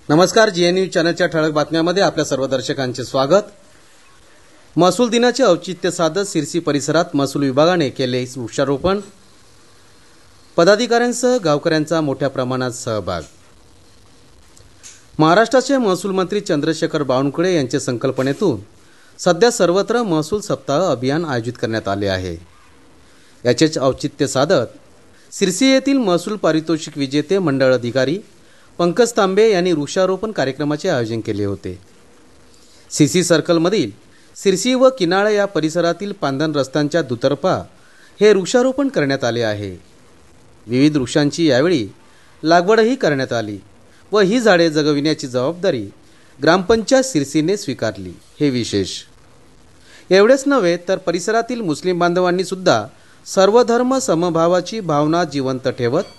नमस्कार, जीएनयू चॅनलच्या ठळक बातम्यांमध्ये आपल्या सर्व दर्शकांचे स्वागत। महसूल दिनाचे औचित्य साधत सिरसी परिसरात महसूल विभागाने केले वृक्षारोपण। पदाधिकाऱ्यांसह गावकऱ्यांचा मोठ्या प्रमाणात सहभाग। महाराष्ट्राचे महसूल मंत्री चंद्रशेखर बावनकुळे यांच्या संकल्पनेतून सध्या सर्वत्र महसूल सप्ताह अभियान आयोजित करण्यात आले आहे। याचेच औचित्य साधत सिरसी येथील महसूल पारितोषिक विजेते मंडळ अधिकारी पंकज तांबे यांनी वृक्षारोपण कार्यक्रमाचे आयोजन केले होते। सीसी सर्कलमधील सिरसी व किनाळा या परिसरातील पांधन रस्त्यांच्या दुतर्फा हे वृक्षारोपण करण्यात आले आहे। विविध वृक्षांची यावेळी लागवडही करण्यात आली व ही झाडे जगविण्याची जबाबदारी ग्रामपंचायत सिरसीने स्वीकारली हे विशेष। एवढेच नव्हे तर परिसरातील मुस्लिम बांधवांनी सुद्धा सर्वधर्म समभावाची भावना जिवंत ठेवत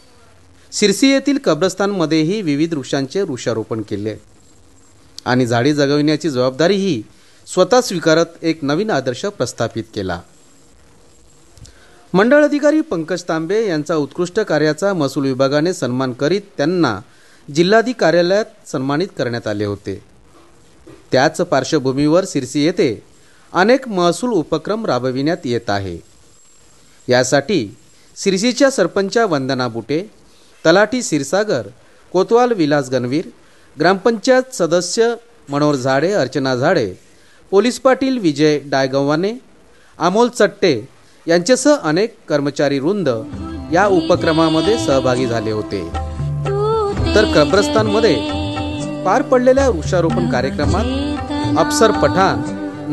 सिरसी येथील कब्रस्तानमध्येही विविध वृक्षांचे वृक्षारोपण केले आणि झाडे जगविण्याची जबाबदारी ही स्वतः स्वीकारत एक नवीन आदर्श प्रस्थापित केला। मंडळ अधिकारी पंकज तांबे यांचा उत्कृष्ट कार्याचा महसूल विभागाने सन्मान करीत त्यांना जिल्हाधिकारी कार्यालयात सन्मानित करण्यात आले होते। त्याच पार्श्वभूमीवर सिरसी येथे अनेक महसूल उपक्रम राबविण्यात येत आहे। यासाठी सिरसीच्या सरपंच वंदना बुटे, तलाठी क्षीरसागर कोतवाल विलास गणवीर, ग्रामपंचायत सदस्य मनोहर झाडे, अर्चना झाडे, पोलीस पाटील विजय डायगव्हाणे, अमोल चट्टे यांच्यासह अनेक कर्मचारी वृंद या उपक्रमामध्ये सहभागी झाले होते। तर कब्रस्तानमध्ये पार पडलेल्या वृक्षारोपण कार्यक्रमात अफसर पठाण,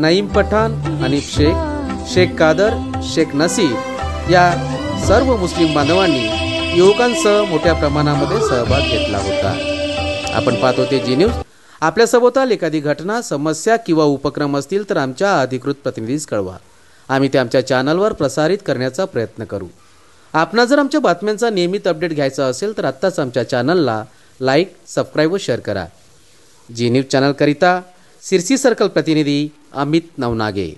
नईम पठाण, हनीफ शेख, शेख कादर, शेख नसीर या सर्व मुस्लिम बांधवांनी युवकांसह मोठ्या प्रमाणामध्ये सहभाग घेतला होता। आपण पाहत होते जी न्यूज। आपल्या सभोवताल एखादी घटना, समस्या किंवा उपक्रम असतील तर आमच्या अधिकृत प्रतिनिधीस कळवा। आम्ही ते आमच्या चॅनलवर प्रसारित करण्याचा प्रयत्न करू। आपणा जर आमच्या बातम्यांचा नियमित अपडेट घ्यायचा असेल तर आत्ताच आमच्या चॅनलला लाईक, सबस्क्राईब व शेअर करा। जी न्यूज चॅनल करिता सिरसी सर्कल प्रतिनिधी अमित नवनागे।